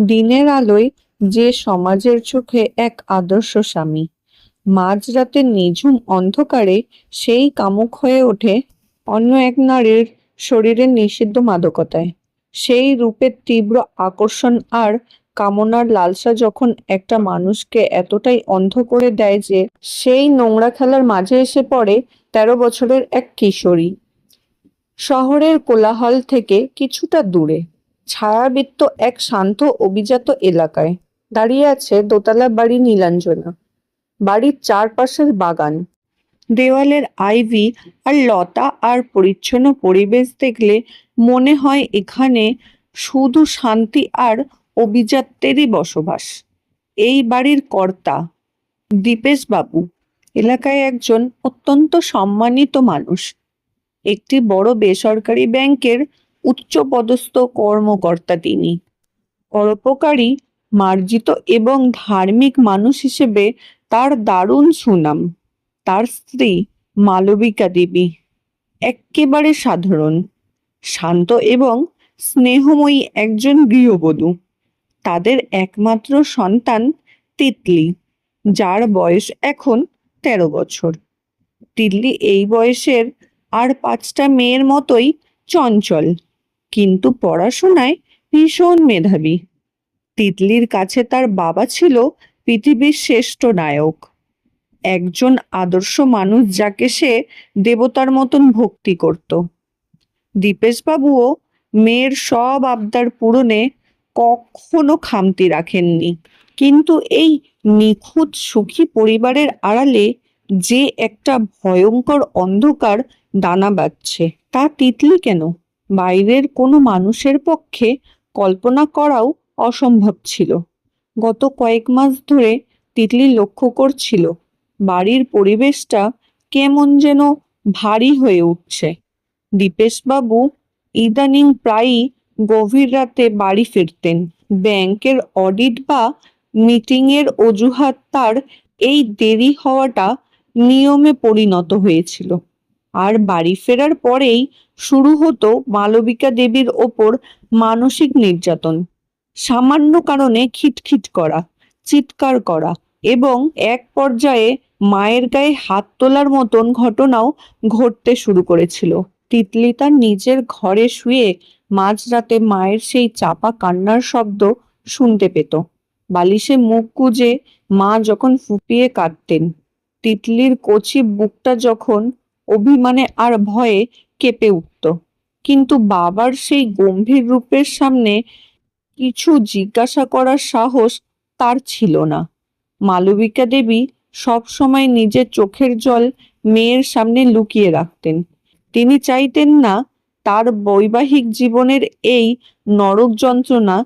দিনের আলোয় যে সমাজের চোখে এক আদর্শ স্বামী, মাঝরাতের নিঝুম অন্ধকারে সেই কামুক হয়ে ওঠে অন্য এক নারীর শরীরের নিষিদ্ধ মাদকতায়। সেই রূপের তীব্র আকর্ষণ আর কামনার লালসা যখন একটা মানুষকে এতটাই অন্ধ করে দেয় যে সেই নোংরা খেলার মাঝে এসে পড়ে 13 বছরের এক কিশোরী। শহরের কোলাহল থেকে কিছুটা দূরে ছায়াবৃত্ত এক শান্ত অভিজাত এলাকায় দাঁড়িয়ে আছে দোতলা বাড়ি নীলাঞ্জনা। বাড়ির চারপাশের বাগান, দেওয়ালের আইভি আর লতা আর পরিচ্ছন্ন পরিবেশ দেখলে মনে হয় এখানে শুধু শান্তি আর অভিজাত্যেরই বসবাস। এই বাড়ির কর্তা দীপেশ বাবু এলাকায় একজন অত্যন্ত সম্মানিত মানুষ। একটি বড় বেসরকারি ব্যাংকের উচ্চপদস্থ কর্মকর্তা তিনি। পরোপকারী, মার্জিত এবং ধার্মিক মানুষ হিসেবে তার দারুণ সুনাম। তার স্ত্রী মালবিকা দেবী এক্কেবারে সাধারণ, শান্ত এবং স্নেহময়ী একজন গৃহবধূ। তাদের একমাত্র সন্তান তিতলি, যার বয়স এখন 13 বছর। তিতলি এই বয়সের আর 5টা মেয়ের মতোই চঞ্চল, কিন্তু পড়াশোনায় ভীষণ মেধাবী। তিতলির কাছে তার বাবা ছিল পৃথিবীর শ্রেষ্ঠ নায়ক, একজন আদর্শ মানুষ যাকে সে দেবতার মতন ভক্তি করত। দীপেশবাবুও মেয়ের সব আবদার পূরণে কখনো খামতি রাখেননি। কিন্তু এই নিখুঁত সুখী পরিবারের আড়ালে যে একটা ভয়ঙ্কর অন্ধকার দানা বাঁধছে, তা তিতলি কেন বাইরের কোনো মানুষের পক্ষে কল্পনা করাও অসম্ভব ছিল। গত কয়েক মাস ধরে তিতলি লক্ষ্য করছিল বাড়ির পরিবেশটা কেমন যেন ভারী হয়ে উঠছে। দীপেশবাবু ইদানিং প্রায়ই গভীর রাতে বাড়ি ফিরতেন। ব্যাংকের অডিট বা মিটিংয়ের অজুহাত তার এই দেরি হওয়াটা নিয়মে পরিণত হয়েছিল। আর বাড়ি ফেরার পরেই শুরু হতো মালবিকা দেবীর ওপর মানসিক নির্যাতন। সামান্য কারণে খিটখিট করা, চিৎকার করা এবং এক পর্যায়ে মায়ের গায়ে হাত তোলার মতন ঘটনাও ঘটতে শুরু করেছিল। তিতলি তার নিজের ঘরে শুয়ে মাঝরাতে মায়ের সেই চাপা কান্নার শব্দ শুনতে পেত। বালিশে মুখ গুজে মা যখন ফুপিয়ে কাঁদতেন, তিতলির কচি বুকটা যখন অভিমানে আর ভয়ে কেঁপে উঠত। কিন্তু বাবার সেই গম্ভীর রূপের সামনে কিছু জিজ্ঞাসা করার সাহস তার ছিল না। মালবিকা দেবী সব সময় নিজের চোখের জল মেয়ের সামনে লুকিয়ে রাখতেন। তিনি চাইতেন না তার বৈবাহিক জীবনের এই নরক যন্ত্রণা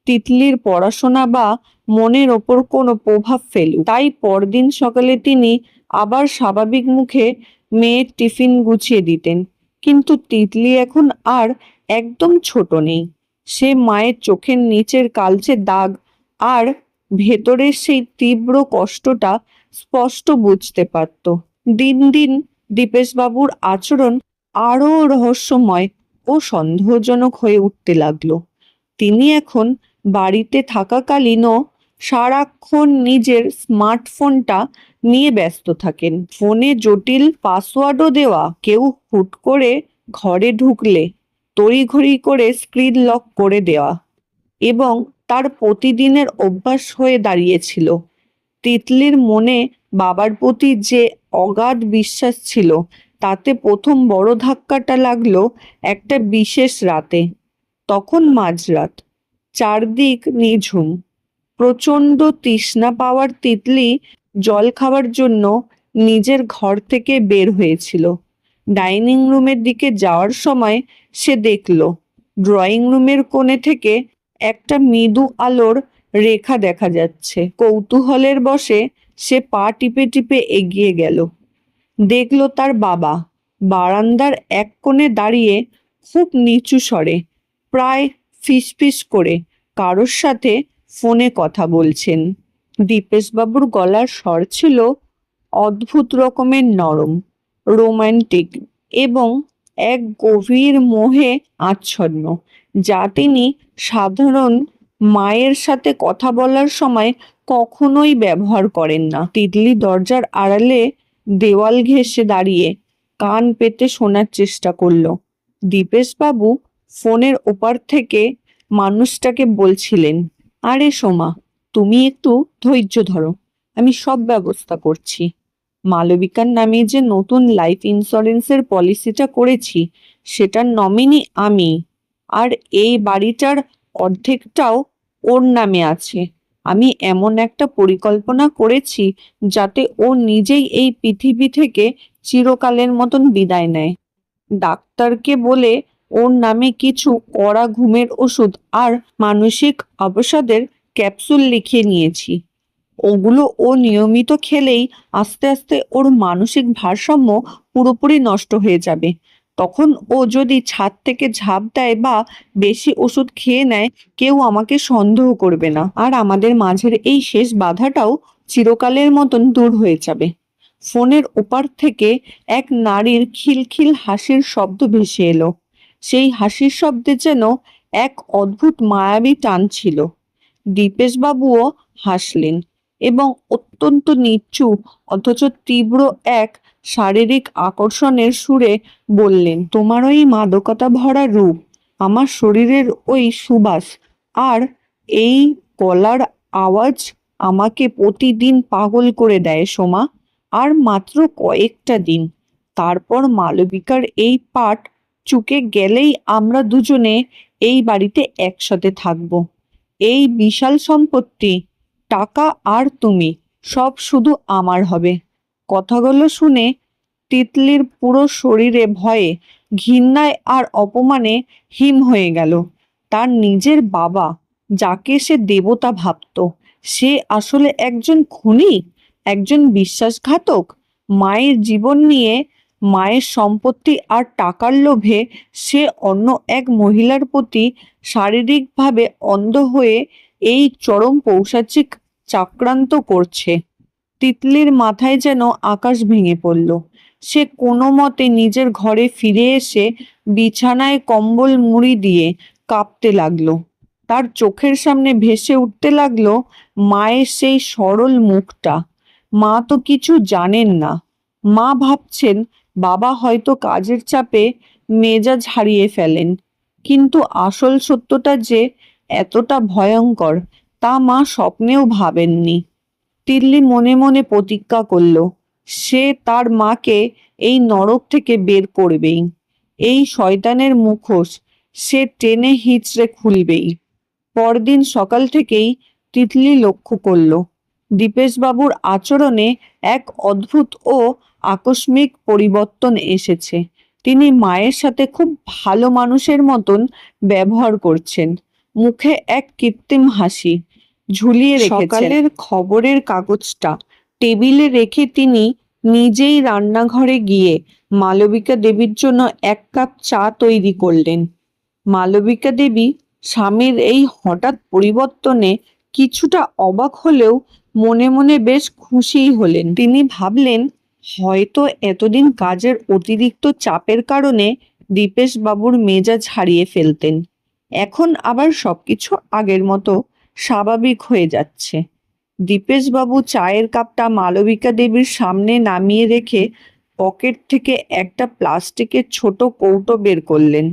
তিতলির পড়াশোনা বা মনের ওপর কোনো প্রভাব ফেলুক। তাই পরদিন সকালে তিনি আবার স্বাভাবিক মুখে মেয়ের টিফিন গুছিয়ে দিতেন। কিন্তু তিতলি এখন আর একদম ছোট নেই। সে মায়ের চোখের নিচের কালচে দাগ আর ভেতরের সেই তীব্র কষ্টটা স্পষ্ট বুঝতে পারত। দিন দিন দীপেশবাবুর আচরণ আরো রহস্যময় ও সন্দেহজনক হয়ে উঠতে লাগলো। তিনি এখন বাড়িতে থাকাকালীনও সারাক্ষণ নিজের স্মার্টফোনটা নিয়ে ব্যস্ত থাকেন। ফোনে জটিল পাসওয়ার্ডও দেওয়া। কেউ হুট করে ঘরে ঢুকলে তড়িঘড়ি করে স্ক্রিন লক করে দেওয়া এবং তার প্রতিদিনের অভ্যাস হয়ে দাঁড়িয়েছিল। তিতলির মনে বাবার প্রতি যে অগাধ বিশ্বাস ছিল, তাতে প্রথম বড় ধাক্কাটা লাগলো একটা বিশেষ রাতে। তখন মাঝরাত, চারদিক নিঝুম। প্রচন্ড তৃষ্ণা পাওয়ার তিতলি জল খাওয়ার জন্য নিজের ঘর থেকে বের হয়েছিল। ডাইনিং রুমের দিকে যাওয়ার সময় সে দেখল ড্রয়িং রুমের কোণে থেকে একটা মৃদু আলোর রেখা দেখা যাচ্ছে। কৌতূহলের বশে সে পা টিপে টিপে এগিয়ে গেল। দেখল তার বাবা বারান্দার এক কোণে দাঁড়িয়ে খুব নিচু স্বরে, প্রায় ফিসফিস করে কারোর সাথে ফোনে কথা বলছেন। দীপেশবাবুর গলার স্বর ছিল অদ্ভুত রকমের নরম, রোমান্টিক এবং এক গভীর মোহে আচ্ছন্ন, যা তিনি সাধারণ মায়ের সাথে কথা বলার সময় কখনোই ব্যবহার করেন না। তিতলি দরজার আড়ালে দেওয়াল ঘেঁষে দাঁড়িয়ে কান পেতে শোনার চেষ্টা করলো। দীপেশবাবু ফোনের ওপার থেকে মানুষটাকে বলছিলেন, আরে সোমা, তুমি একটু ধৈর্য ধরো, আমি সব ব্যবস্থা করছি। মালবিকার নামে যে নতুন লাইফ ইন্স্যুরেন্সের পলিসিটা করেছি সেটার নমিনি আমি, আর এই বাড়িটার অর্ধেকটাও ওর নামে আছে। আমি এমন একটা পরিকল্পনা করেছি যাতে ও নিজেই এই পৃথিবী থেকে চিরকালের মতন বিদায় নেয়। ডাক্তারকে বলে ওর নামে কিছু কড়া ঘুমের ওষুধ আর মানসিক অবসাদের ক্যাপসুল লিখিয়ে নিয়েছি। ওগুলো ও নিয়মিত খেলেই আস্তে আস্তে ওর মানসিক ভারসাম্য পুরোপুরি নষ্ট হয়ে যাবে। তখন ও যদি ছাদ থেকে ঝাঁপ দেয় বা বেশি ওষুধ খেয়ে নেয়, কেউ আমাকে সন্দেহ করবে না, আর আমাদের মাঝের এই শেষ বাধাটাও চিরকালের মতন দূর হয়ে যাবে। ফোনের ওপার থেকে এক নারীর খিলখিল হাসির শব্দ ভেসে এলো। সেই হাসির শব্দে যেন এক অদ্ভুত মায়াবী টান ছিল। দীপেশবাবুও হাসলেন এবং অত্যন্ত নিচু অথচ তীব্র এক শারীরিক আকর্ষণের সুরে বললেন, তোমার ওই মাদকতা ভরা রূপ, আমার শরীরের ওই সুবাস আর এই গলার আওয়াজ আমাকে প্রতিদিন পাগল করে দেয় সোমা। আর মাত্র কয়েকটা দিন, তারপর মালবিকার এই পাঠ চুকে গেলেই আমরা দুজনে এই বাড়িতে একসাথে থাকবো। এই বিশাল সম্পত্তি, টাকা আর তুমি, সব শুধু আমার হবে। কথাগুলো শুনে তিতলির পুরো শরীরে ভয়ে, ঘৃণায় আর অপমানে হিম হয়ে গেল। তার নিজের বাবা, যাকে সে দেবতা ভাবত, সে আসলে একজন খুনি, একজন বিশ্বাসঘাতক। মায়ের জীবন নিয়ে, মায়ের সম্পত্তি আর টাকার লোভে সে অন্য এক মহিলার প্রতি শারীরিকভাবে অন্ধ হয়ে এই চরম পৈশাচিক চক্রান্ত করছে। তিতলির মাথায় যেন আকাশ ভেঙে পড়ল। সে কোনো মতে নিজের ঘরে ফিরে এসে বিছানায় কম্বল মুড়ি দিয়ে কাঁপতে লাগলো। তার চোখের সামনে ভেসে উঠতে লাগলো মায়ের সেই সরল মুখটা। মা তো কিছু জানেন না। মা ভাবছেন বাবা হয়তো কাজের চাপে মেজাজ হারিয়ে ফেলেন, কিন্তু আসল সত্যটা যে এতটা ভয়ঙ্কর তা মা স্বপ্নেও ভাবেননি। তিতলি মনে মনে প্রতিজ্ঞা করল, সে তার মাকে এই নরক থেকে বের করবেই। এই শয়তানের মুখোশ সে টেনে হিঁচড়ে খুলবেই। পরদিন সকাল থেকেই তিতলি লক্ষ্য করল দীপেশবাবুর আচরণে এক অদ্ভুত ও আকস্মিক পরিবর্তন এসেছে। তিনি মায়ের সাথে খুব ভালো মানুষের মতন ব্যবহার করছেন, মুখে এক কৃত্রিম হাসি ঝুলিয়ে রেখেছেন। সকালের খবরের কাগজটা টেবিলে রেখে তিনি নিজেই রান্নাঘরে গিয়ে মালবিকা দেবীর জন্য এক কাপ চা তৈরি করলেন। মালবিকা দেবী স্বামীর এই হঠাৎ পরিবর্তনে কিছুটা অবাক হলেও মনে মনে বেশ খুশিই হলেন। তিনি ভাবলেন, হয়তো এতদিন কাজের অতিরিক্ত চাপের কারণে দীপেশবাবুর মেজাজ হারিয়ে ফেলতেন। এখন আবার সবকিছু আগের মতো স্বাভাবিক হয়ে যাচ্ছে। দীপেশবাবু চায়ের কাপটা মালবিকা দেবীর সামনে নামিয়ে রেখে পকেট থেকে একটা প্লাস্টিকের ছোট কৌটো বের করলেন।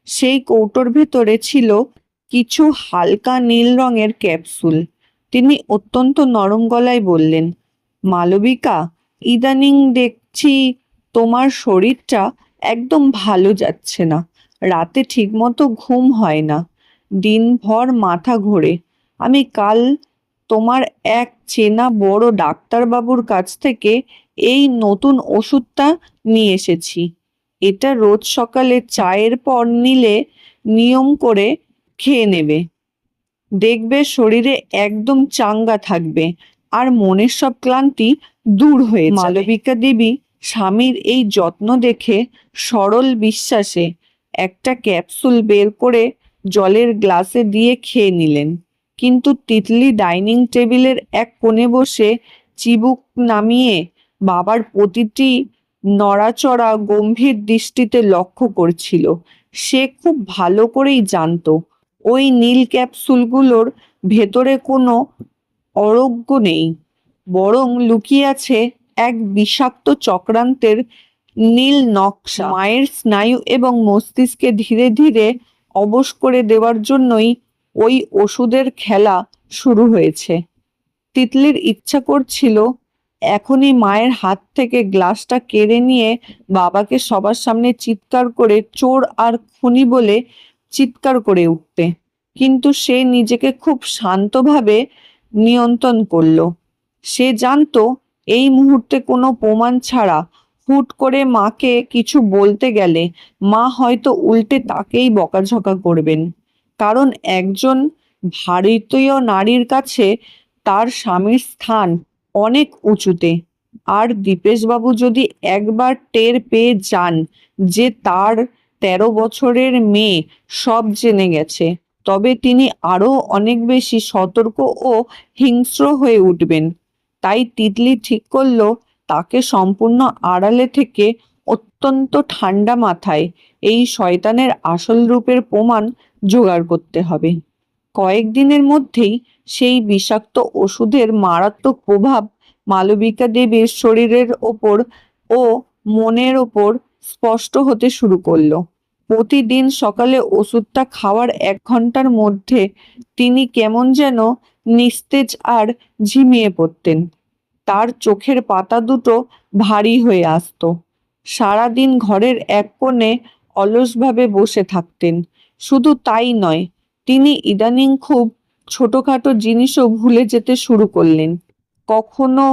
সেই কৌটোর ভেতরে ছিল কিছু হালকা নীল রঙের ক্যাপসুল। তিনি অত্যন্ত নরম গলায় বললেন, মালবিকা, ইদানিং দেখছি তোমার শরীরটা একদম ভালো যাচ্ছে না। রাতে ঠিকমতো ঘুম হয় না, দিনভর মাথা ঘোরে। আমি কাল তোমার এক চেনা বড় ডাক্তারবাবুর কাছ থেকে এই নতুন ওষুধটা নিয়ে এসেছি। এটা রোজ সকালে চায়ের পর নিলে নিয়ম করে খেয়ে নেবে। দেখবে শরীরে একদম চাঙ্গা থাকবে আর মনের সব ক্লান্তি দূর হয়ে যাবে। মালবিকা দেবী স্বামীর এই যত্ন দেখে সরল বিশ্বাসে একটা ক্যাপসুল বের করে জলের গ্লাসে দিয়ে খেয়ে নিলেন। কিন্তু তিতলি ডাইনিং টেবিলের এক কোণে বসে চিবুক নামিয়ে বাবার প্রতিটি নড়াচড়া গম্ভীর দৃষ্টিতে লক্ষ্য করছিল। সে খুব ভালো করেই জানতো ওই নীল ক্যাপসুলগুলোর ভেতরে কোনো অরোগ্য নেই, বরং লুকিয়ে আছে এক বিষাক্ত চক্রান্তের নীল নকশা। মায়ের স্নায়ু এবং মস্তিষ্কে ধীরে ধীরে অবশ করে দেওয়ার জন্যই ওই ওষুধের খেলা শুরু হয়েছে। তিতলির ইচ্ছা করছিল এখনই মায়ের হাত থেকে গ্লাসটা কেড়ে নিয়ে বাবাকে সবার সামনে চিৎকার করে চোর আর খুনি বলে চিৎকার করে উঠতে, কিন্তু সে নিজেকে খুব শান্তভাবে নিয়ন্ত্রণ করলো। সে জানতো এই মুহূর্তে কোনো প্রমাণ ছাড়া হুট করে মাকে কিছু বলতে গেলে মা হয়তো উল্টে তাকেই বকাঝকা করবেন, কারণ একজন ভারতীয় নারীর কাছে তার স্বামীর স্থান অনেক উঁচুতে। আর দীপেশবাবু যদি একবার টের পেয়ে যান যে তার 13 বছরের মেয়ে সব জেনে গেছে, তবে তিনি আরো অনেক বেশি সতর্ক ও হিংস্র হয়ে উঠবেন। তাই তিতলি ঠিক করলো তাকে সম্পূর্ণ আড়ালে থেকে অত্যন্ত ঠান্ডা মাথায় এই শয়তানের আসল রূপের প্রমাণ জোগাড় করতে হবে। কয়েকদিনের মধ্যেই সেই বিষাক্ত ওষুধের মারাত্মক প্রভাব মালবিকা দেবীর শরীরের ওপর ও মনের ওপর স্পষ্ট হতে শুরু করলো। প্রতিদিন সকালে ওষুধটা খাওয়ার 1 ঘন্টার মধ্যে তিনি কেমন যেন নিস্তেজ আর ঝিমিয়ে পড়তেন। তার চোখের পাতা দুটো ভারী হয়ে আসতো। সারাদিন ঘরের এক কোণে অলসভাবে বসে থাকতেন। শুধু তাই নয়, তিনি ইদানিং খুব ছোটখাটো জিনিসও ভুলে যেতে শুরু করলেন। কখনো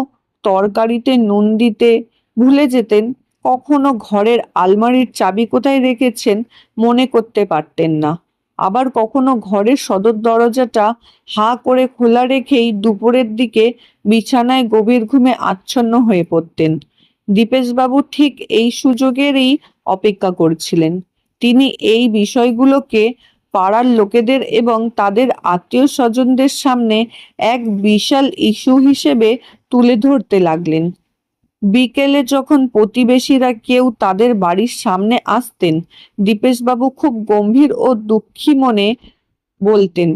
তরকারিতে নুন দিতে ভুলে যেতেন, কখনো ঘরের আলমারির চাবি কোথায় রেখেছেন মনে করতে পারতেন না, আবার কখনো ঘরের সদর দরজাটা হাঁ করে খোলা রেখেই দুপুরের দিকে বিছানায় গভীর ঘুমে আচ্ছন্ন হয়ে পড়তেন। দীপেশবাবু ঠিক এই সুযোগেরই অপেক্ষা করছিলেন। তিনি এই বিষয়গুলোকে পাড়ার লোকেদের এবং তাদের আত্মীয় স্বজনদের সামনে এক বিশাল ইস্যু হিসেবে তুলে ধরতে লাগলেন। বিকেলে যখন প্রতিবেশীরা কেউ তাদের বাড়ির সামনে আসতেন, দীপেশবাবু খুব গম্ভীর ও দুঃখী মনে বলতেন,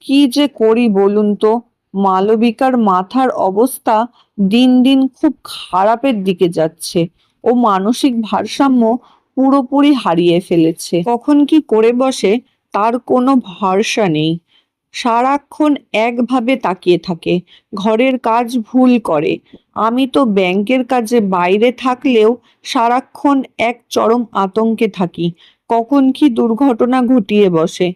কি যে করি বলুন তো, মালবিকার মাথার অবস্থা দিন দিন খুব খারাপের দিকে যাচ্ছে। ও মানসিক ভারসাম্য পুরোপুরি হারিয়ে ফেলেছে। কখন কি করে বসে তার কোনো ভরসা নেই। সারাক্ষণ একভাবে তাকিয়ে থাকে, ঘরের কাজ ভুল করে। আমি তো ব্যাংকের কাজে বাইরে থাকলেও সারাক্ষণ এক চরম আতঙ্কে থাকি, কখন কি দুর্ঘটনা ঘটিয়ে বসে।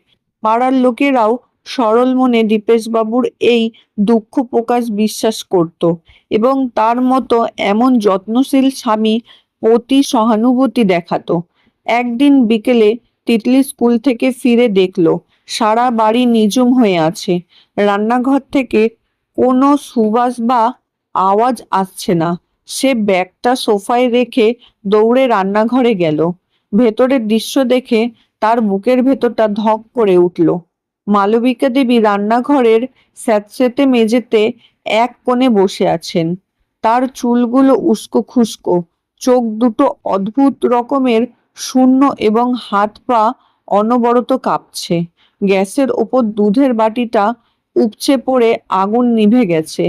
পাড়ার লোকেরাও সরল মনে দীপেশবাবুর এই দুঃখ প্রকাশ বিশ্বাস করত এবং তার মতো এমন যত্নশীল স্বামী প্রতি সহানুভূতি দেখাতো। একদিন বিকেলে তিতলি স্কুল থেকে ফিরে দেখলো সারা বাড়ি নিঝুম হয়ে আছে। রান্নাঘর থেকে কোনো সুবাস বা আওয়াজ আসছে না। সে ব্যাগটা সোফায় রেখে দৌড়ে রান্নাঘরে গেল। ভেতরের দৃশ্য দেখে তার বুকের ভেতরটা ধক করে উঠল। মালবিকা দেবী রান্নাঘরের স্যাঁতসেঁতে মেঝেতে এক কোণে বসে আছেন। তার চুলগুলো উস্কো খুস্কো, চোখ দুটো অদ্ভুত রকমের শূন্য এবং হাত পা অনবরত কাঁপছে। গ্যাসের ওপর দুধের বাটিটা উপচে পড়ে আগুন নিভে গেছে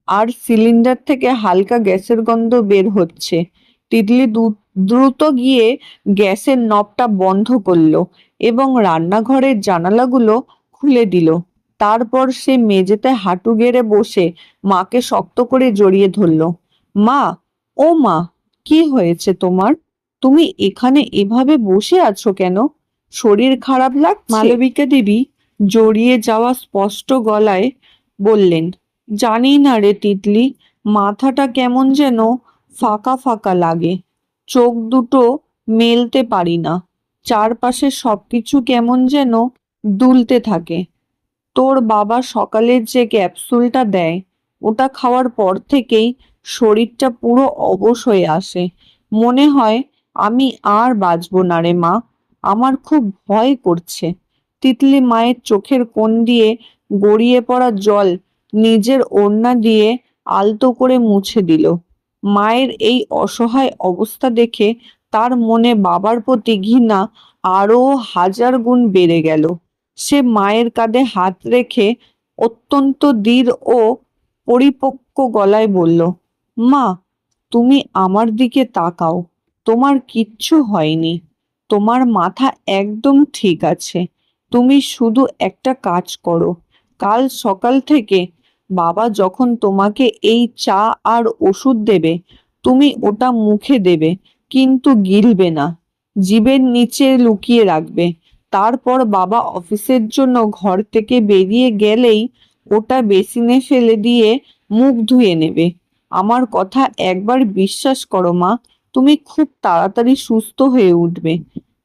আর সিলিন্ডার থেকে হালকা গ্যাসের গন্ধ বের হচ্ছে। তিতলি দ্রুত গিয়ে গ্যাসের নবটা বন্ধ করলো এবং রান্নাঘরের জানালাগুলো খুলে দিল। তারপর সে মেঝেতে হাঁটু গেড়ে বসে মাকে শক্ত করে জড়িয়ে ধরলো। মা, ও মা, কি হয়েছে তোমার? তুমি এখানে এভাবে বসে আছো কেন? শরীর খারাপ লাগছে? মালবিকা দেবী জড়িয়ে যাওয়া স্পষ্ট গলায় বললেন, জানি না রে তিতলি, মাথাটা কেমন যেন ফাঁকা ফাঁকা লাগে, চোখ দুটো মেলতে পারি না, চারপাশে সবকিছু কেমন যেন দুলতে থাকে। তোর বাবা সকালের যে ক্যাপসুলটা দেয় ওটা খাওয়ার পর থেকেই শরীরটা পুরো অবশ হয়ে আসে। মনে হয় আমি আর বাঁচবো না রে মা, আমার খুব ভয় করছে। তিতলি মায়ের চোখের কোণ দিয়ে গড়িয়ে পড়া জল নিজের ওড়না দিয়ে আলতো করে মুছে দিল। মায়ের এই অসহায় অবস্থা দেখে তার মনে বাবার প্রতি ঘৃণা আরো 1000 গুণ বেড়ে গেল। সে মায়ের কাঁধে হাত রেখে অত্যন্ত দৃঢ় ও পরিপক্ক গলায় বলল, মা, তুমি আমার দিকে তাকাও। তোমার কিচ্ছু হয়নি। তোমার মাথা একদম ঠিক আছে। তুমি শুধু একটা কাজ করো। কাল সকাল থেকে বাবা যখন তোমাকে এই চা আর ওষুধ দেবে, তুমি ওটা মুখে দেবে, কিন্তু গিলবে না। জিভের নিচে লুকিয়ে রাখবে। তারপর বাবা অফিসের জন্য ঘর থেকে বেরিয়ে গেলেই ওটা বেসিনে ফেলে দিয়ে মুখ ধুয়ে নেবে। আমার কথা একবার বিশ্বাস করো মা, তুমি খুব তাড়াতাড়ি সুস্থ হয়ে উঠবে।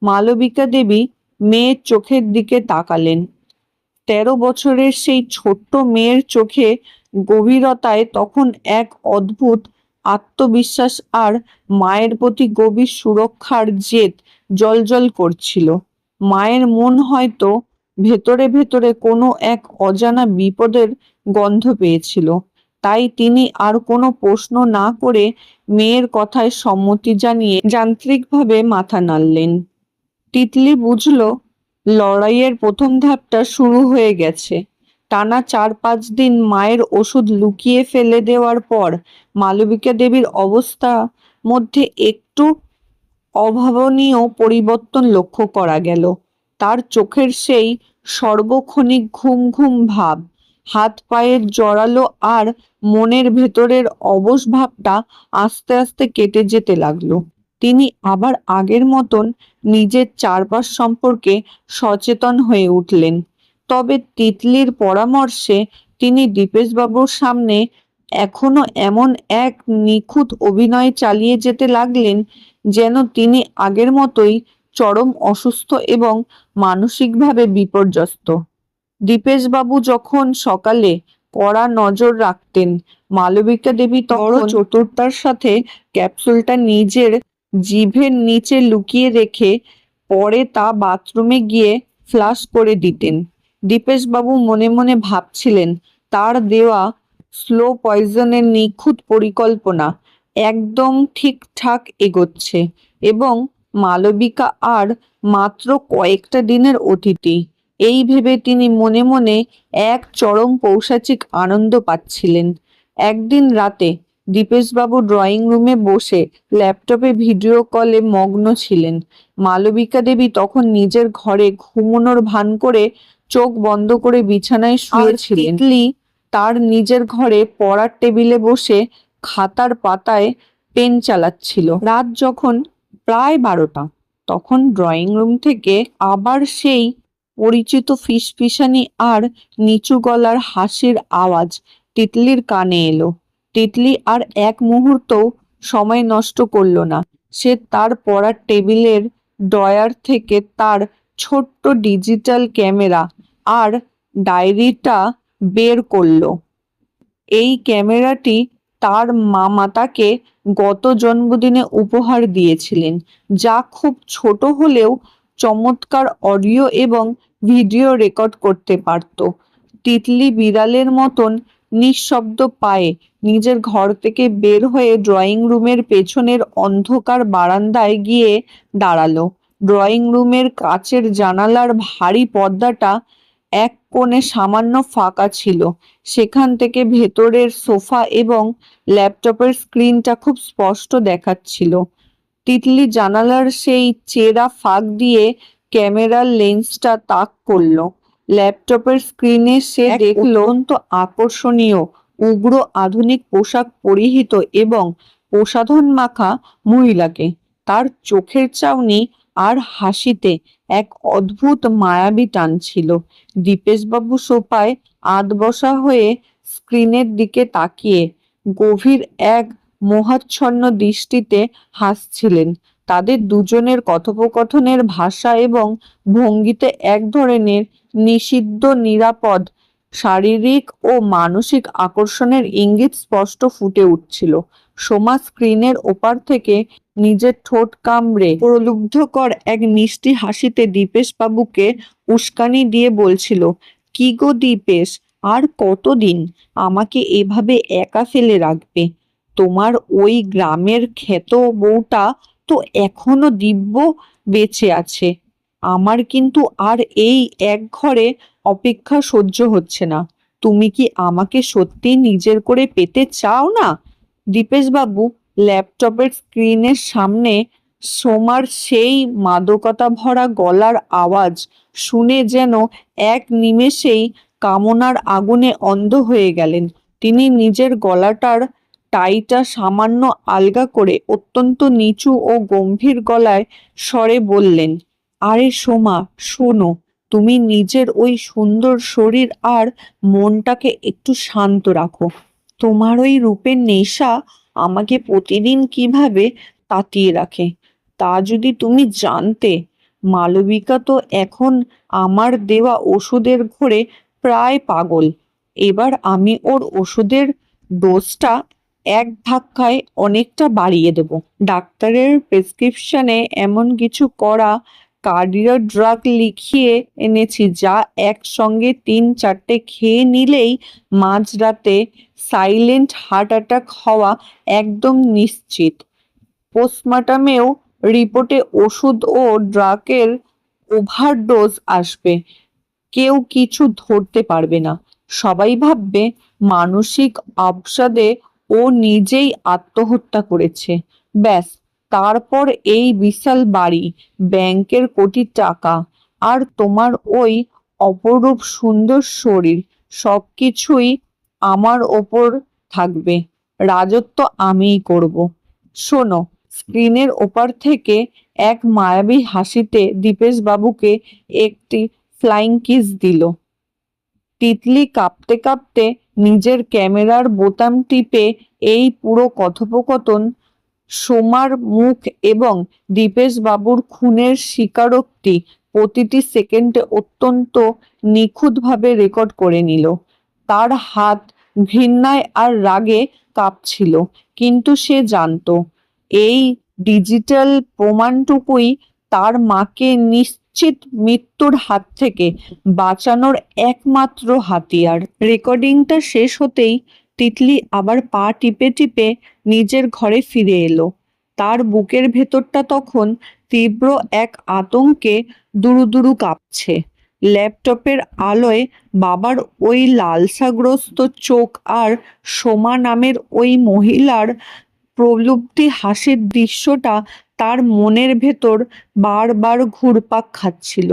মালবিকা দেবী মেয়ের চোখের দিকে তাকালেন। 13 বছরের সেই ছোট্ট মেয়ের চোখে গভীরতায় তখন এক অদ্ভুত আত্মবিশ্বাস আর মায়ের প্রতি গভীর সুরক্ষার জেদ জ্বলজ্বল করছিল। মায়ের মন হয়তো ভেতরে ভেতরে কোনো এক অজানা বিপদের গন্ধ পেয়েছিল। তাই তিনি আর কোনো প্রশ্ন না করে মেয়ের কথায় সম্মতি জানিয়ে যান্ত্রিকভাবে মাথা নাড়লেন। তিতলি বুঝল লড়াইয়ের প্রথম ধাপটা শুরু হয়ে গেছে। টানা 4-5 দিন মায়ের ওষুধ লুকিয়ে ফেলে দেওয়ার পর মালবিকা দেবীর অবস্থা মধ্যে একটু অভাবনীয় পরিবর্তন লক্ষ্য করা গেল। তার চোখের সেই সর্বক্ষণিক ঘুম ঘুম ভাব, হাত পায়ের জড়ালো আর মনের ভেতরের অবশ ভাবটা আস্তে আস্তে কেটে যেতে লাগলো। তিনি আবার আগের মতন নিজের চারপাশ সম্পর্কে সচেতন হয়ে উঠলেন। তবে তিতলির পরামর্শে তিনি দীপেশবাবুর সামনে এখনো এমন এক নিখুঁত অভিনয় চালিয়ে যেতে লাগলেন যেন তিনি আগের মতোই চরম অসুস্থ এবং মানসিকভাবে বিপর্যস্ত। দীপেশবাবু যখন সকালে কড়া নজর রাখতেন, মালবিকা দেবী তখন চতুরতার সাথে ক্যাপসুলটা নিজের জিভের নিচে লুকিয়ে রেখে পরে তা বাথরুমে গিয়ে ফ্লাশ করে দিতেন। দীপেশবাবু মনে মনে ভাবছিলেন, তার দেওয়া স্লো পয়জনের নিখুঁত পরিকল্পনা একদম ঠিকঠাক এগোচ্ছে এবং মালবিকা আর মাত্র কয়েকটা দিনের অতিথি। এই ভেবে তিনি মনে মনে এক চরম পৈশাচিক আনন্দ পাচ্ছিলেন। একদিন রাতে দীপেশবাবু ড্রয়িং রুমে বসে ল্যাপটপে ভিডিও কলে মগ্ন ছিলেন। মালবিকা দেবী তখন নিজের ঘরে ঘুমোনোর ভান করে চোখ বন্ধ করে বিছানায় শুয়েছিলেন। তিতলি তার নিজের ঘরে পড়ার টেবিলে বসে খাতার পাতায় পেন চালাচ্ছিল। রাত যখন প্রায় 12টা, তখন ড্রয়িং রুম থেকে আবার সেই পরিচিত ফিসফিসানি আর নিচু গলার হাসির আওয়াজ তিতলির কানে এলো। তিতলি আর এক মুহূর্তও সময় নষ্ট করল না। সে তার পড়ার টেবিলের ড্রয়ার থেকে তার ছোট্ট ডিজিটাল ক্যামেরা আর ডায়েরিটা বের করলো। এই ক্যামেরাটি তার মামা তাকে গত জন্মদিনে উপহার দিয়েছিলেন, যা খুব ছোট হলেও চমৎকার অডিও এবং ভিডিও রেকর্ড করতে পারত। তিতলি বিড়ালের মতন নিঃশব্দ পায়ে নিজের ঘর থেকে বের হয়ে ড্রয়িং রুমের পেছনের অন্ধকার বারান্দায় গিয়ে দাঁড়ালো। ড্রয়িং রুমের কাচের জানালার ভারী পর্দাটা এক কোণে সামান্য ফাঁকা ছিল। সেখান থেকে ভেতরের সোফা এবং ল্যাপটপের স্ক্রিনটা খুব স্পষ্ট দেখাচ্ছিল। তিতলি জানালার সেই চেরা ফাঁক দিয়ে ক্যামেরার লেন্সটা তাক করলো। ল্যাপটপের স্ক্রিনে সে দেখল অত্যন্ত আকর্ষণীয় উগ্র আধুনিক পোশাক পরিহিত এবং প্রসাধন মাখা মহিলাকে। তার চোখের চাউনি আর হাসিতে এক অদ্ভুত মায়াবী টান ছিল। দীপেশবাবু সোফায় আধবসা হয়ে স্ক্রিনের দিকে তাকিয়ে গভীর এক মোহাচ্ছন্ন দৃষ্টিতে হাসছিলেন। তাদের দুজনের কথোপকথনের ভাষা এবং ভঙ্গিতে এক ধরনের নিষিদ্ধ নিরাপদ শারীরিক ও মানসিক আকর্ষণের ইঙ্গিত স্পষ্ট ফুটে উঠছিল। সোমা স্ক্রিনের ওপার থেকে নিজের ঠোঁট কামড়ে প্রলুব্ধকর এক মিষ্টি হাসিতে দীপেশবাবুকে উস্কানি দিয়ে বলছিল, কি গো দীপেশ, আর কতদিন আমাকে এভাবে একা ফেলে রাখবে? তোমার ওই গ্রামের খ্যাত বউটা তো এখনো দিব্য বেঁচে আছে। আমার কিন্তু আর এই এক ঘরে অপেক্ষা সহ্য হচ্ছে না। তুমি কি আমাকে সত্যি নিজের করে পেতে চাও না? দীপেশবাবু ল্যাপটপের স্ক্রিনের সামনে সোমার সেই মাদকতা ভরা গলার আওয়াজ শুনে যেন এক নিমেষেই কামনার আগুনে অন্ধ হয়ে গেলেন। তিনি নিজের গলাটার টাইটা সামান্য আলগা করে অত্যন্ত নিচু ও গম্ভীর গলায় স্বরে বললেন, আরে সোমা, শোনো, তুমি নিজের ওই সুন্দর শরীর আর মনটাকে একটু শান্ত রাখো। তোমার ওই রূপের নেশা আমাকে প্রতিদিন কিভাবে তাতিয়ে রাখে তা যদি তুমি জানতে। মালবিকা তো এখন আমার দেওয়া ওষুধের ঘোরে প্রায় পাগল। এবার আমি ওর ওষুধের ডোজটা এক ধাক্কায় অনেকটা বাড়িয়ে দেব। ডাক্তারের প্রেসক্রিপশনে এমন কিছু করা কার্ডিও ড্রাগ লিখিয়ে এনেছি যা একসঙ্গে 3-4টে খেয়ে নিলেই মাঝরাতে সাইলেন্ট হার্ট অ্যাটাক হওয়া একদম নিশ্চিত। পোস্টমর্টমেও রিপোর্টে ওষুধ ও ড্রাগের ওভারডোজ আসবে। কেউ কিছু ধরতে পারবে না। সবাই ভাববে মানসিক অবসাদে ও নিজেই আত্মহত্যা করেছে। ব্যাস, তারপর এই বিশাল বাড়ি, ব্যাংকের কোটি টাকা, আর তোমার ওই অপরূপ সুন্দর শরীর, সবকিছুই আমার ওপর থাকবে। রাজত্ব আমিই করব। শোনো। স্ক্রিনের ওপার থেকে এক মায়াবী হাসিতে দীপেশবাবুকে একটি ফ্লাইং কিস দিল। তিতলি কাঁপতে কাঁপতে নিজের ক্যামেরার বোতাম টিপে এই পুরো কথোপকথন সোমার মুখ এবং দীপেশবাবুর খুনের স্বীকারোক্তি প্রতিটি সেকেন্ডে অত্যন্ত নিখুঁতভাবে রেকর্ড করে নিল। তার হাত ঘৃণায় আর রাগে কাঁপছিল, কিন্তু সে জানতো এই ডিজিটাল প্রমাণটুকুই তার মাকে নিশ্চিত মৃত্যুর হাত থেকে বাঁচানোর একমাত্র হাতিয়ার। রেকর্ডিংটা শেষ হতেই তিতলি আবার পা টিপে টিপে নিজের ঘরে ফিরে এলো। তার বুকের ভেতরটা তখন তীব্র এক আতঙ্কে দুরুদুরু কাঁপছে। ল্যাপটপের আলোয় বাবার ওই লালসাগ্রস্ত চোখ আর সোমা নামের ওই মহিলার প্রলুব্ধি হাসির দৃশ্যটা তার মনের ভেতর বারবার ঘুরপাক খাচ্ছিল।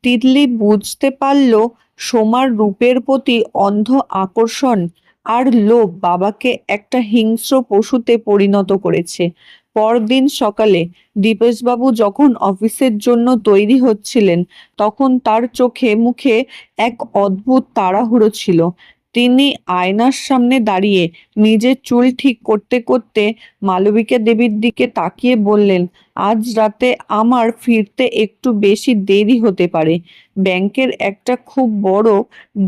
তিতলি বুঝতে পারল সোমার রূপের প্রতি অন্ধ আকর্ষণ আর লোভ বাবাকে একটা হিংস্র পশুতে পরিণত করেছে। পরদিন সকালে দীপেশবাবু যখন অফিসের জন্য তৈরি হচ্ছিলেন, তখন তার চোখে মুখে এক অদ্ভুত তাড়াহুড়ো ছিল। তিনি আয়নার সামনে দাঁড়িয়ে নিজের চুল ঠিক করতে করতে মালবিকা দেবীর দিকে তাকিয়ে বললেন, আজ রাতে আমার ফিরতে একটু বেশি দেরি হতে পারে। ব্যাংকের একটা খুব বড়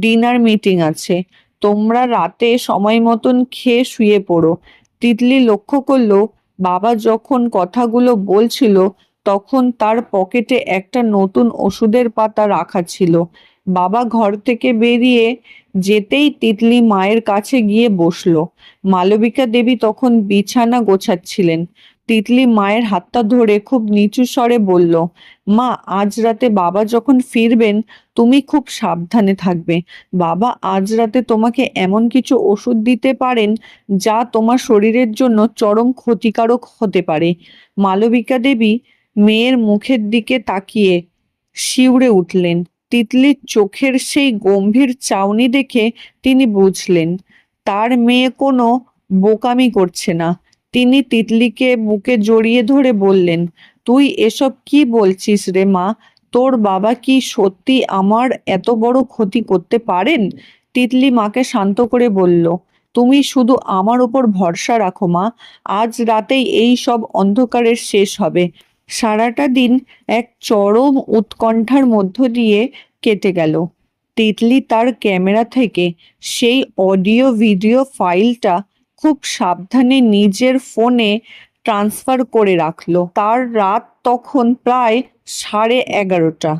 ডিনার মিটিং আছে। তোমরা রাতে সময় মতন খেয়ে শুয়ে পড়ো। তিতলি লক্ষ্য করলো বাবা যখন কথাগুলো বলছিল তখন তার পকেটে একটা নতুন ওষুধের পাতা রাখা ছিল। বাবা ঘর থেকে বেরিয়ে যেতেই তিতলি মায়ের কাছে গিয়ে বসলো। মালবিকা দেবী তখন বিছানা গোছাচ্ছিলেন। তিতলি মায়ের হাতটা ধরে খুব নিচু স্বরে বলল, মা, আজ রাতে বাবা যখন ফিরবেন তুমি খুব সাবধানে থাকবে। বাবা আজ রাতে তোমাকে এমন কিছু ওষুধ দিতে পারেন যা তোমার শরীরের জন্য চরম ক্ষতিকারক হতে পারে। মালবিকা দেবী মেয়ের মুখের দিকে তাকিয়ে শিউরে উঠলেন। তিতলির চোখের সেই গম্ভীর চাউনি দেখে তিনি বুঝলেন তার মেয়ে কোনো বোকামি করছে না। তিনি তিতলিকে বুকে জড়িয়ে ধরে বললেন, তুই এসব কি বলছিস রে মা? তোর বাবা কি সত্যি আমার এত বড় ক্ষতি করতে পারেন? তিতলি মাকে শান্ত করে বলল, তুমি শুধু আমার উপর ভরসা রাখো মা। আজ রাতেই এই সব অন্ধকারের শেষ হবে। সারাটা দিন এক চরম উৎকণ্ঠার মধ্য দিয়ে কেটে গেল। তিতলি তার ক্যামেরা থেকে সেই অডিও ভিডিও ফাইলটা খুব সাবধানে নিজের ফোনে ট্রান্সফার করে রাখলো। তার রাত তখন প্রায় 11:30।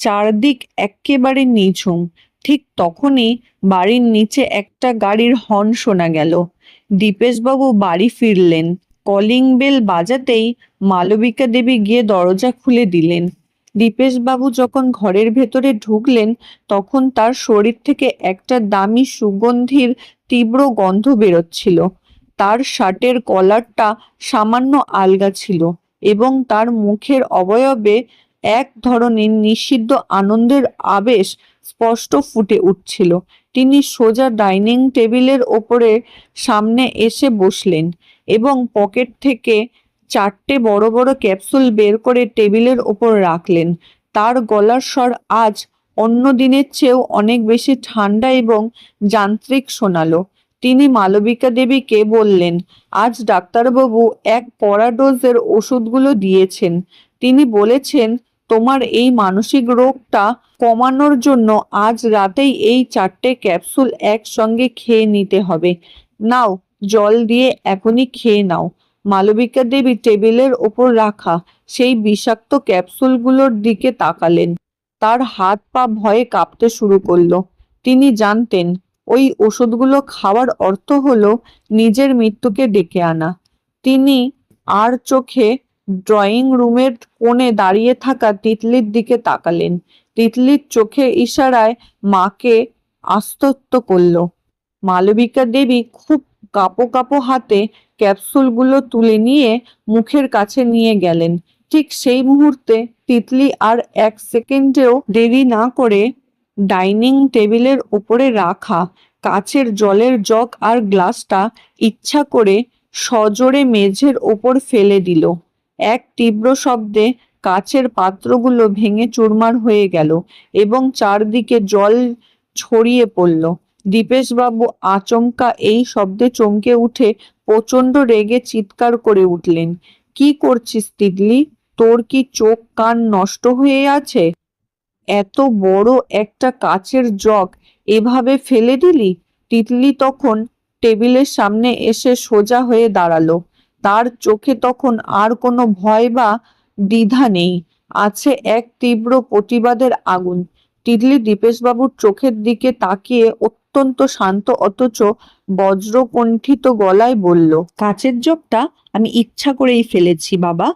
চারদিক একেবারে নিঝুম। ঠিক তখনই বাড়ির নিচে একটা গাড়ির হর্ন শোনা গেল। দীপেশবাবু বাড়ি ফিরলেন। কলিং বেল বাজাতেই মালবিকা দেবী গিয়ে দরজা খুলে দিলেন। দীপেশবাবু যখন ঘরের ভেতরে ঢুকলেন তখন তার শরীর থেকে একটা দামি সুগন্ধির তীব্র গন্ধ বেরোচ্ছিল। তার শার্টের কলারটা সামান্য আলগা ছিল এবং তার মুখের অবয়বে এক ধরনের নিষিদ্ধ আনন্দের আবেশ স্পষ্ট ফুটে উঠছিল। তিনি সোজা ডাইনিং টেবিলের ওপরে সামনে এসে বসলেন এবং পকেট থেকে 4টে বড় বড় ক্যাপসুল বের করে টেবিলের ওপর রাখলেন। তার গলার স্বর আজ অন্য দিনের চেয়েও অনেক বেশি ঠান্ডা এবং যান্ত্রিক শোনালো। তিনি মালবিকা দেবীকে বললেন, আজ ডাক্তারবাবু এক কড়া ডোজের ওষুধগুলো দিয়েছেন। তিনি বলেছেন তোমার এই মানসিক রোগটা কমানোর জন্য আজ রাতেই এই 4টে ক্যাপসুল একসঙ্গে খেয়ে নিতে হবে। নাও, জল দিয়ে এখনই খেয়ে নাও। মালবিকা দেবী টেবিলের ওপর রাখা সেই বিষাক্ত ক্যাপসুলগুলোর দিকে তাকালেন। তার হাত পা ভয়ে কাঁপতে শুরু করলো। তিনি জানতেন ওই ওষুধগুলো খাওয়ার অর্থ হলো নিজের মৃত্যুকে ডেকে আনা। তিনি আর চোখে ড্রয়িং রুমের কোণে দাঁড়িয়ে থাকা তিতলির দিকে তাকালেন। তিতলির চোখের ইশারায় মাকে আস্তস্ত করল। মালবিকা দেবী খুব কাঁপো কাঁপো হাতে ক্যাপসুলগুলো তুলে নিয়ে মুখের কাছে নিয়ে গেলেন। ঠিক সেই মুহূর্তে তিতলি আর এক সেকেন্ডেও দেরি না করে ডাইনিং টেবিলের ওপরে রাখা কাচের জলের জগ আর গ্লাসটা ইচ্ছা করে সজোরে মেঝের ওপর ফেলে দিল। এক তীব্র শব্দে কাচের পাত্রগুলো ভেঙে চুরমার হয়ে গেল এবং চারদিকে জল ছড়িয়ে পড়ল। দীপেশবাবু আচমকা এই শব্দে চমকে উঠে প্রচন্ড রেগে চিৎকার করে উঠলেন, কি করছিস তিতলি? তোর কি চোখ কান নষ্ট হয়ে আছে? এত বড় একটা কাচের জগ এভাবে ফেলে দিলি? তিতলি তখন টেবিলের সামনে এসে সোজা হয়ে দাঁড়ালো। তার চোখে তখন আর কোনো ভয় বা দ্বিধা নেই, আছে এক তীব্র প্রতিবাদের আগুন। তিতলি দীপেশবাবুর চোখের দিকে তাকিয়ে অত্যন্ত শান্ত অথচ বজ্রকণ্ঠিত গলায় বলল, কাচের জগটা আমি ইচ্ছা করেই ফেলেছি বাবা,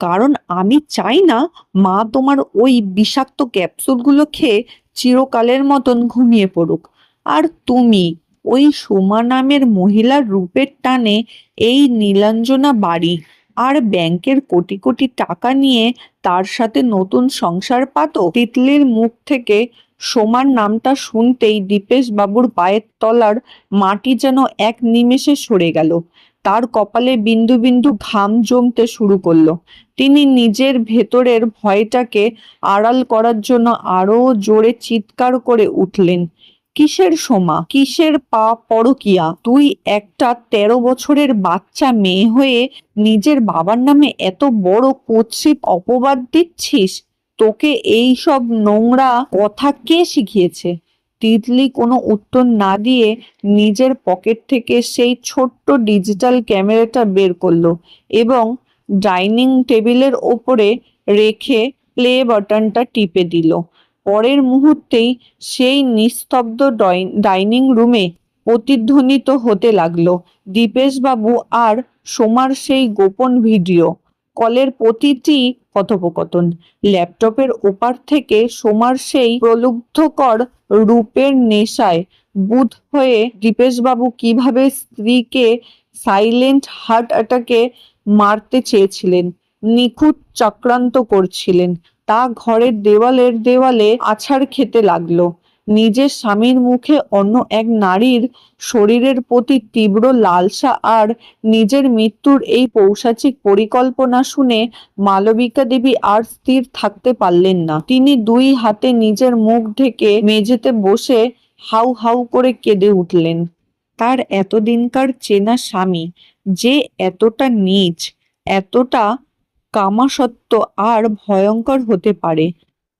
কারণ আমি চাই না মা তোমার ওই বিষাক্ত ক্যাপসুলগুলো খেয়ে চিরকালের মতন ঘুমিয়ে পড়ুক। আর তুমি ওই সোমা নামের মহিলার রূপের টানে এই নীলাঞ্জনা বাড়ি আর ব্যাংকের কোটি কোটি টাকা নিয়ে তার সাথে নতুন সংসার পাতো। তিতলির মুখ থেকে সোমার নামটা শুনতেই দীপেশ বাবুর পায়ের তলার মাটি যেন এক নিমেষে সরে গেল। তার কপালে বিন্দু বিন্দু ঘাম জমতে শুরু করলো। তিনি নিজের ভেতরের ভয়টাকে আড়াল করার জন্য আরো জোরে চিৎকার করে উঠলেন, কিসের সোমা, কিসের পরকিয়া? তুই একটা 13 বছরের বাচ্চা মেয়ে হয়ে নিজের বাবার নামে এত বড় কুৎসিত অপবাদ দিচ্ছিস? তোকে এই সব নোংরা কথা কে শিখিয়েছে? তিতলি কোনো উত্তর না দিয়ে নিজের পকেট থেকে সেই ছোট্ট ডিজিটাল ক্যামেরাটা বের করলো এবং ডাইনিং টেবিলের ওপরে রেখে প্লে বাটনটা টিপে দিল। পরের মুহূর্তেই সেই নিস্তব্ধ ডাইনিং রুমে প্রতিধ্বনিত হতে লাগলো দীপেশবাবু আর সোমার সেই গোপন ভিডিও কলের প্রতিটি কথোপকথন। ল্যাপটপের ওপার থেকে সোমার সেই প্রলুব্ধকর রূপের নেশায় বুঁদ হয়ে দীপেশবাবু কিভাবে স্ত্রীকে সাইলেন্ট হার্ট অ্যাটাকে মারতে চেয়েছিলেন, নিখুঁত চক্রান্ত করছিলেন, তা ঘরের দেওয়ালের দেওয়ালে আছাড় খেতে লাগলো। নিজের স্বামীর মুখে অন্য এক নারীর শরীরের প্রতি তীব্র লালসা আর নিজের মৃত্যুর এই পৈশাচিক পরিকল্পনা শুনে মালবিকা দেবী আর স্থির থাকতে পারলেন না। তিনি দুই হাতে নিজের মুখ ঢেকে মেঝেতে বসে হাউ হাউ করে কেঁদে উঠলেন। তার এতদিনকার চেনা স্বামী যে এতটা নীচ, এতটা কামাসক্ত আর ভয়ঙ্কর হতে পারে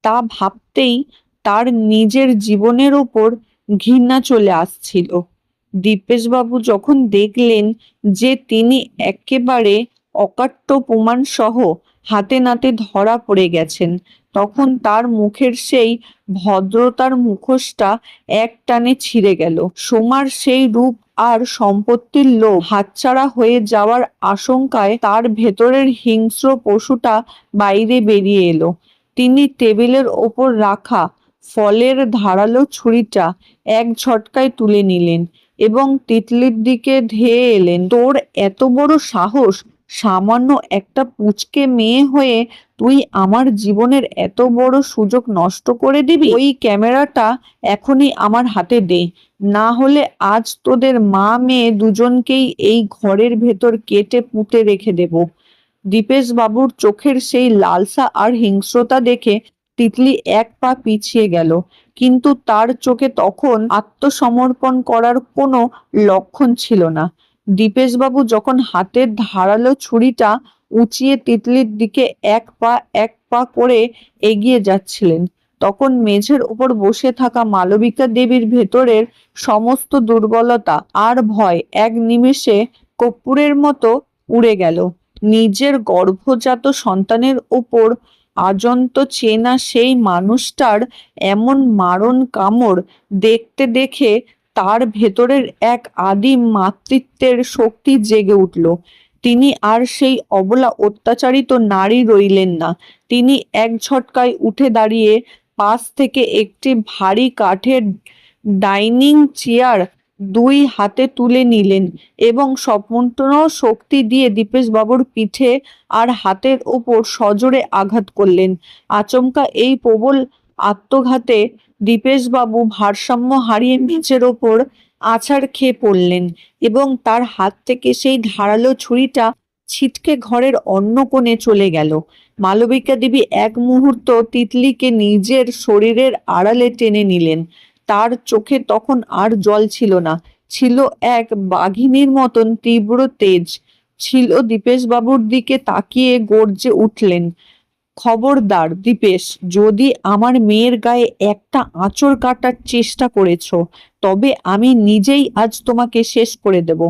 তা ভাবতেই তার নিজের জীবনের ওপর ঘৃণা চলে আসছিল। দীপেশবাবু যখন দেখলেন যে তিনি একেবারে অকাট্য প্রমাণ সহ হাতে নাতে ধরা পড়ে গেছেন, তখন তার মুখের সেই ভদ্রতার মুখোশটা এক টানে ছিঁড়ে গেল। সোমার সেই রূপ আর সম্পত্তির লোভ হাতছাড়া হয়ে যাওয়ার আশঙ্কায় তার ভেতরের হিংস্র পশুটা বাইরে বেরিয়ে এলো। তিনি টেবিলের ওপর রাখা ফলের ধারালো ছুরিটা এক ঝটকায় তুলে নিলেন এবং তিতলির দিকে ধেয়ে এলেন। তোর এত বড় সাহস! সামান্য একটা পুচকে মেয়ে হয়ে তুই আমার জীবনের এত বড় সুযোগ নষ্ট করে দিবি? ওই ক্যামেরাটা এখনই আমার হাতে দে, না হলে আজ তোদের মা মেয়ে দুজনকেই এই ঘরের ভেতর কেটে পুঁতে রেখে দেব। দীপেশ বাবুর চোখের সেই লালসা আর হিংস্রতা দেখে তিতলি এক পা পিছিয়ে গেল, কিন্তু তার চোখে তখন আত্মসমর্পণ করার কোনো লক্ষণ ছিল না। দীপেশ বাবু যখন হাতের ধারালো ছুরিটা উঁচিয়ে তিতলির দিকে এক পা করে এগিয়ে যাচ্ছিলেন, তখন মেঝের উপর বসে থাকা মালবিকা দেবীর ভেতরের সমস্ত দুর্বলতা আর ভয় এক নিমেষে কর্পূরের মতো উড়ে গেল। নিজের গর্ভজাত সন্তানের উপর আজন্ত চেনা সেই মানুষটার এমন মারণ কামড় দেখতে দেখে তার ভেতরের এক আদিম মাতৃত্বের শক্তি জেগে উঠল। তিনি আর সেই অবলা অত্যাচারিত নারী রইলেন না। তিনি এক ঝটকায় উঠে দাঁড়িয়ে পাশ থেকে একটি ভারী কাঠের ডাইনিং চেয়ার দুই হাতে তুলে নিলেন এবং সম্পূর্ণ শক্তি দিয়ে দীপেশ বাবুর পিঠে আর হাতের ওপর সজোরে আঘাত করলেন। আচমকা এই প্রবল আত্মঘাতে দীপেশ বাবু ভারসাম্য হারিয়ে মেঝের ওপর আছাড় খেয়ে পড়লেন এবং তার হাত থেকে সেই ধারালো ছুরিটা ছিটকে ঘরের অন্য কোণে চলে গেল। মালবিকা দেবী এক মুহূর্ত তিতলিকে নিজের শরীরের আড়ালে টেনে নিলেন। তার চোখে তখন আর জল ছিল না, ছিল এক বাঘিনীর মতন তীব্র তেজ। ছিল দীপেশ বাবুর দিকে তাকিয়ে গর্জে উঠলেন, খবরদার দীপেশ, যদি আমার মেয়ের গায়ে একটা আঁচড় কাটার চেষ্টা করেছো, তবে আমি নিজেই আজ তোমাকে শেষ করে দেব।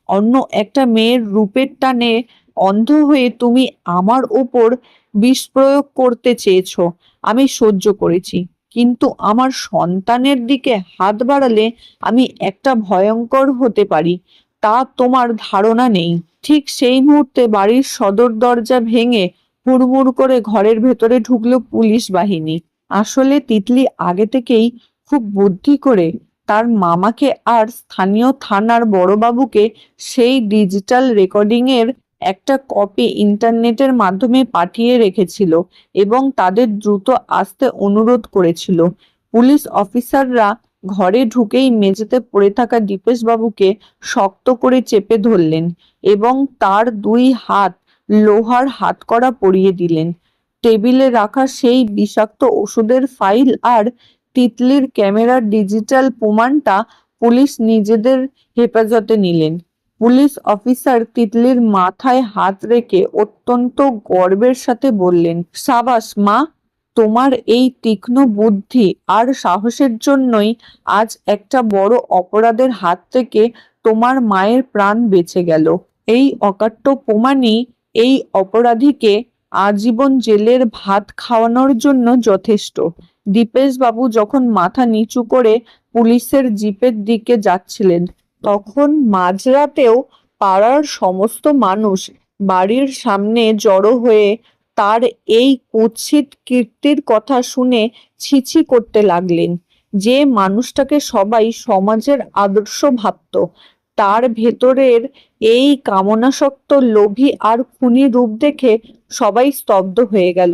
অন্য একটা মেয়ের রূপের টানে অন্ধ হয়ে তুমি আমার ওপর বিষ প্রয়োগ করতে চেয়েছো, আমি সহ্য করেছি, কিন্তু আমার সন্তানের দিকে হাত বাড়ালে আমি একটা ভয়ঙ্কর হতে পারি, তা তোমার ধারণা নেই। ঠিক সেই মুহূর্তে বাড়ির সদর দরজা ভেঙে হুড়মুড় করে ঘরের ভেতরে ঢুকলো পুলিশ বাহিনী। আসলে তিতলি আগে থেকেই খুব বুদ্ধি করে তার মামাকে আর স্থানীয় থানার বড়বাবুকে সেই ডিজিটাল রেকর্ডিং এর একটা কপি ইন্টারনেটের মাধ্যমে পাঠিয়ে রেখেছিল এবং তাদের দ্রুত আসতে অনুরোধ করেছিল। পুলিশ অফিসাররা ঘরে ঢুকেই মেঝেতে পড়ে থাকা দীপেশ বাবুকে শক্ত করে চেপে ধরলেন এবং তার দুই হাত লোহার হাতকড়া পরিয়ে দিলেন। টেবিলে রাখা সেই বিষাক্ত ওষুধের ফাইল আর তিতলির ক্যামেরার ডিজিটাল প্রমাণটা পুলিশ নিজেদের হেফাজতে নিলেন। পুলিশ অফিসার তিতলির মাথায় হাত রেখে অত্যন্ত গর্বের সাথে বললেন, সাবাস মা, তোমার এই তীক্ষ্ণ বুদ্ধি আর সাহসের জন্যই আজ একটা বড় অপরাধের হাত থেকে তোমার মায়ের প্রাণ বেঁচে গেল। এই অকাট্য প্রমাণই এই অপরাধীকে আজীবন জেলের ভাত খাওয়ানোর জন্য যথেষ্ট। দীপেশ বাবু যখন মাথা নিচু করে পুলিশের জিপের দিকে যাচ্ছিলেন, তখন মাঝরাতেও পাড়ার সমস্ত মানুষ বাড়ির সামনে জড়ো হয়ে তার এই কুৎসিত কীর্তির কথা শুনে ছিছি করতে লাগলেন। যে মানুষটাকে সবাই সমাজের আদর্শ ভাবত, তার ভেতরের এই কামনাসক্ত লোভী আর খুনি রূপ দেখে সবাই স্তব্ধ হয়ে গেল।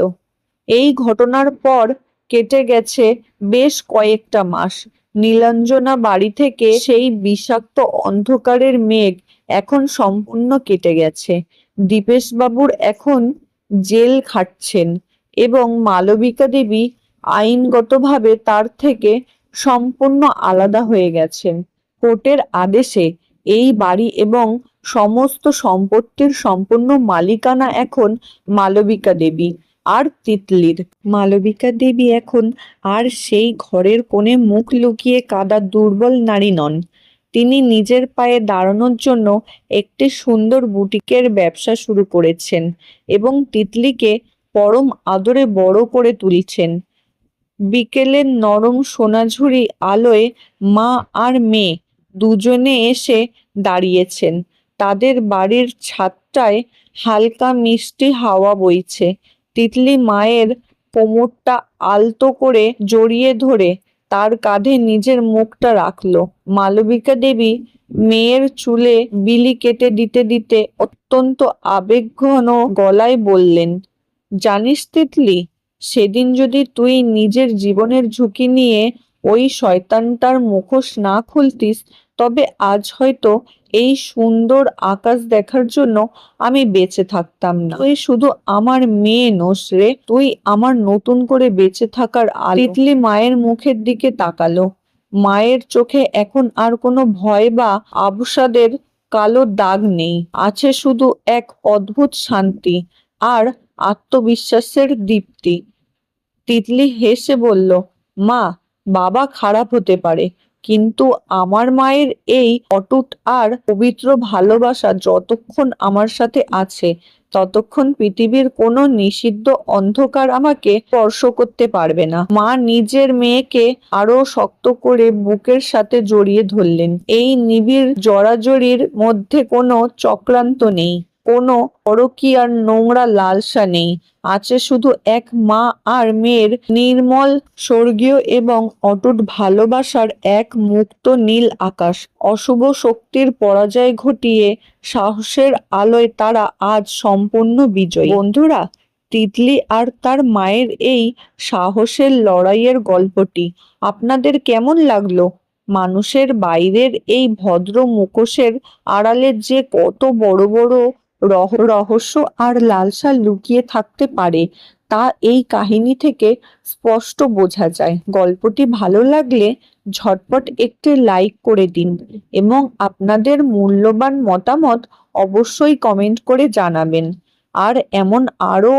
এই ঘটনার পর কেটে গেছে বেশ কয়েকটা মাস। নীলাঞ্জনা বাড়ি থেকে সেই বিষাক্ত অন্ধকারের মেঘ এখন সম্পূর্ণ কেটে গেছে। দীপেশ বাবুর এখন জেল খাটছেন এবং মালবিকা দেবী আইনগতভাবে তার থেকে সম্পূর্ণ আলাদা হয়ে গেছেন। কোর্টের আদেশে এই বাড়ি এবং সমস্ত সম্পত্তির সম্পূর্ণ মালিকানা এখন মালবিকা দেবী আর তিতলির। মালবিকা দেবী এখন আর সেই ঘরের কোণে মুখ লুকিয়ে কাঁদা দুর্বল নারী নন। তিনি নিজের পায়ে দাঁড়ানোর জন্য একটি সুন্দর বুটিকের ব্যবসা শুরু করেছেন এবং তিতলিকে পরম আদরে বড় করে তুলছেন। বিকেলের নরম সোনাঝুরি আলোয় মা আর মেয়ে দুজনে এসে দাঁড়িয়েছেন। তাদের বাড়ির ছাদটায় হালকা মিষ্টি হাওয়া বইছে। তিতলি মায়ের কোমরটা আলতো করে জড়িয়ে ধরে তার কাঁধে নিজের মুখটা রাখলো। মালবিকা দেবী মেয়ের চুলে বিলি কেটে দিতে দিতে অত্যন্ত আবেগঘন গলায় বললেন, জানিস তিতলি, সেদিন যদি তুই নিজের জীবনের ঝুঁকি নিয়ে ওই শয়তানটার মুখোশ না খুলতিস, তবে আজ হয়তো এই সুন্দর আকাশ দেখার জন্য আমি বেঁচে থাকতাম না। তুই শুধু আমার মেয়ে নোস রে, তুই আমার নতুন করে বেঁচে থাকার আলো। তিতলি মায়ের মুখের দিকে তাকালো। মায়ের চোখে এখন আর কোনো ভয় বা অবসাদের কালো দাগ নেই, আছে শুধু এক অদ্ভুত শান্তি আর আত্মবিশ্বাসের দীপ্তি। তিতলি হেসে বলল, মা, বাবা খারাপ হতে পারে, কিন্তু আমার মায়ের এই অটুট আর পবিত্র ভালোবাসা যতক্ষণ আমার সাথে আছে, ততক্ষণ পৃথিবীর কোনো নিষিদ্ধ অন্ধকার আমাকে স্পর্শ করতে পারবে না। মা নিজের মেয়েকে আরো শক্ত করে বুকের সাথে জড়িয়ে ধরলেন। এই নিবিড় জড়াজড়ির মধ্যে কোনো চক্রান্ত নেই, কোনো পরকীয়ার নোংরা লালসা নেই, আছে শুধু এক মা আর মেয়ের নির্মল স্বর্গীয় এবং অটুট ভালোবাসার এক মুক্ত নীল আকাশ। অশুভ শক্তির পরাজয় ঘটিয়ে সাহসের আলোয় তারা আজ সম্পূর্ণ বিজয়ী। বন্ধুরা, তিতলি আর তার মায়ের এই সাহসের লড়াইয়ের গল্পটি আপনাদের কেমন লাগলো? মানুষের বাইরের এই ভদ্র মুখোশের আড়ালে যে কত বড় বড় রহস্য আর লালসা লুকিয়ে থাকতে পারে, তা এই কাহিনী থেকে স্পষ্ট বোঝা যায়। গল্পটি ভালো লাগলে ঝটপট একটি লাইক করে দিন এবং আপনাদের মূল্যবান মতামত অবশ্যই কমেন্ট করে জানাবেন। আর এমন আরো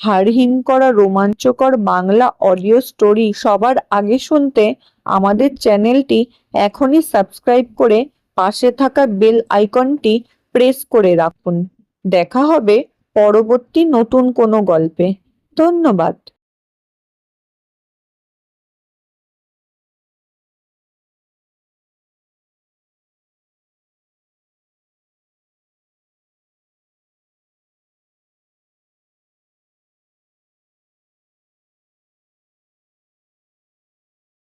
হাড় হিম করা রোমাঞ্চকর বাংলা অডিও স্টোরি সবার আগে শুনতে আমাদের চ্যানেলটি এখনই সাবস্ক্রাইব করে পাশে থাকা বেল আইকনটি প্রেস করে রাখুন। দেখা হবে পরবর্তী নতুন কোনো গল্পে। ধন্যবাদ।